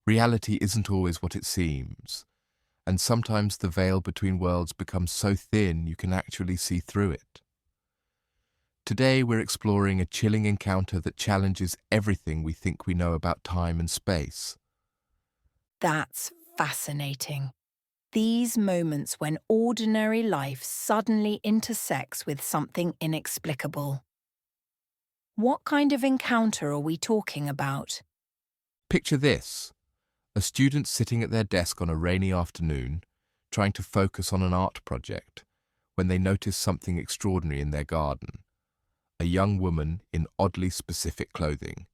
Reality isn't always what it seems, and sometimes the veil between worlds becomes so thin you can actually see through it. Today we're exploring a chilling encounter that challenges everything we think we know about time and space. That's fascinating. These moments when ordinary life suddenly intersects with something inexplicable. What kind of encounter are we talking about? Picture this: a student sitting at their desk on a rainy afternoon, trying to focus on an art project, when they notice something extraordinary in their garden. A young woman in oddly specific clothing,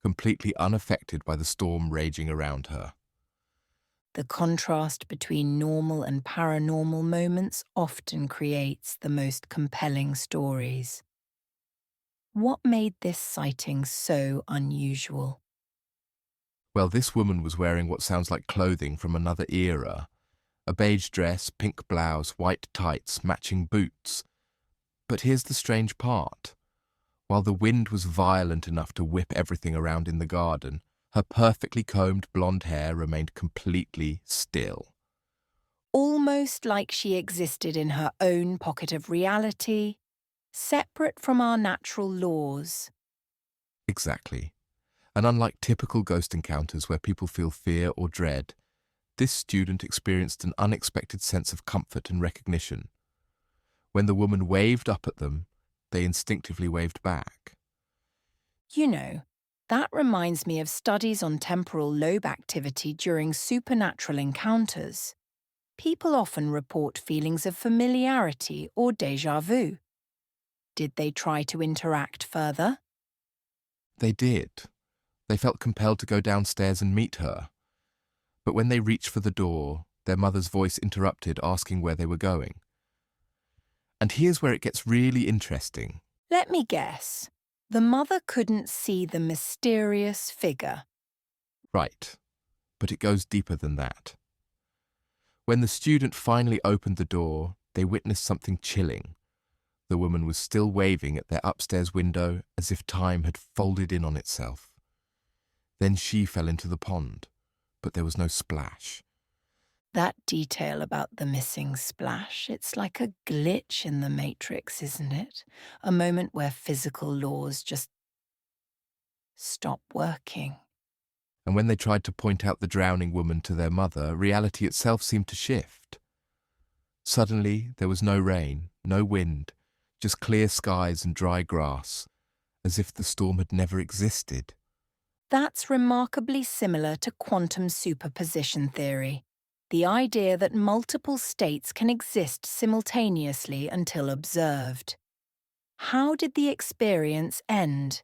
completely unaffected by the storm raging around her. The contrast between normal and paranormal moments often creates the most compelling stories. What made this sighting so unusual? Well, this woman was wearing what sounds like clothing from another era: a beige dress, pink blouse, white tights, matching boots. But here's the strange part. While the wind was violent enough to whip everything around in the garden, her perfectly combed blonde hair remained completely still. Almost like she existed in her own pocket of reality, separate from our natural laws. Exactly. And unlike typical ghost encounters where people feel fear or dread, this student experienced an unexpected sense of comfort and recognition. When the woman waved up at them, they instinctively waved back. You know, that reminds me of studies on temporal lobe activity during supernatural encounters. People often report feelings of familiarity or déjà vu. Did they try to interact further? They did. They felt compelled to go downstairs and meet her. But when they reached for the door, their mother's voice interrupted, asking where they were going. And here's where it gets really interesting. Let me guess. The mother couldn't see the mysterious figure. Right, but it goes deeper than that. When the student finally opened the door, they witnessed something chilling. The woman was still waving at their upstairs window as if time had folded in on itself. Then she fell into the pond, but there was no splash. That detail about the missing splash, it's like a glitch in the matrix, isn't it? A moment where physical laws just stop working. And when they tried to point out the drowning woman to their mother, reality itself seemed to shift. Suddenly, there was no rain, no wind, just clear skies and dry grass, as if the storm had never existed. That's remarkably similar to quantum superposition theory, the idea that multiple states can exist simultaneously until observed. How did the experience end?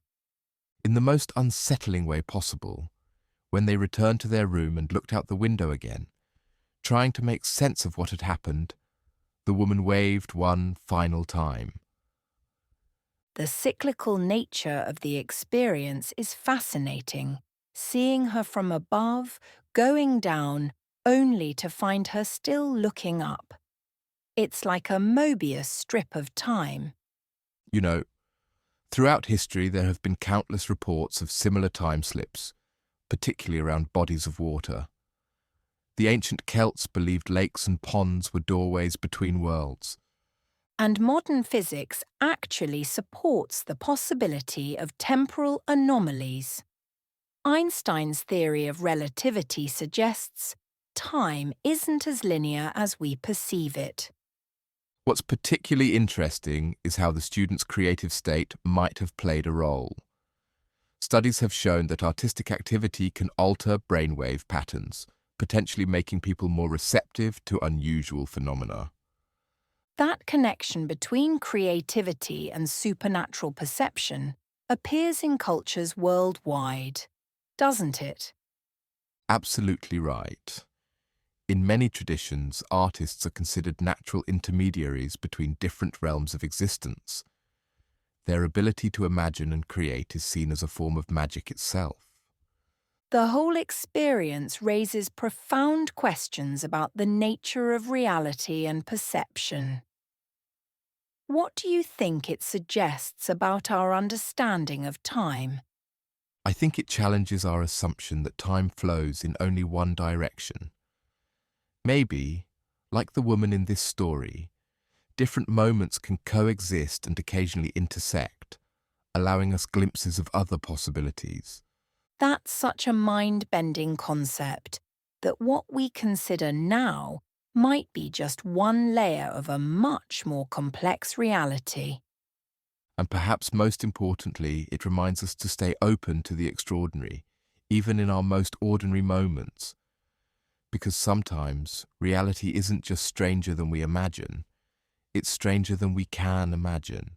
In the most unsettling way possible, when they returned to their room and looked out the window again, trying to make sense of what had happened, the woman waved one final time. The cyclical nature of the experience is fascinating, seeing her from above, going down, only to find her still looking up. It's like a Mobius strip of time. You know, throughout history there have been countless reports of similar time slips, particularly around bodies of water. The ancient Celts believed lakes and ponds were doorways between worlds. And modern physics actually supports the possibility of temporal anomalies. Einstein's theory of relativity suggests time isn't as linear as we perceive it. What's particularly interesting is how the student's creative state might have played a role. Studies have shown that artistic activity can alter brainwave patterns, potentially making people more receptive to unusual phenomena. That connection between creativity and supernatural perception appears in cultures worldwide, doesn't it? Absolutely right. In many traditions, artists are considered natural intermediaries between different realms of existence. Their ability to imagine and create is seen as a form of magic itself. The whole experience raises profound questions about the nature of reality and perception. What do you think it suggests about our understanding of time? I think it challenges our assumption that time flows in only one direction. Maybe, like the woman in this story, different moments can coexist and occasionally intersect, allowing us glimpses of other possibilities. That's such a mind-bending concept that what we consider now might be just one layer of a much more complex reality. And perhaps most importantly, it reminds us to stay open to the extraordinary, even in our most ordinary moments. Because sometimes reality isn't just stranger than we imagine, it's stranger than we can imagine.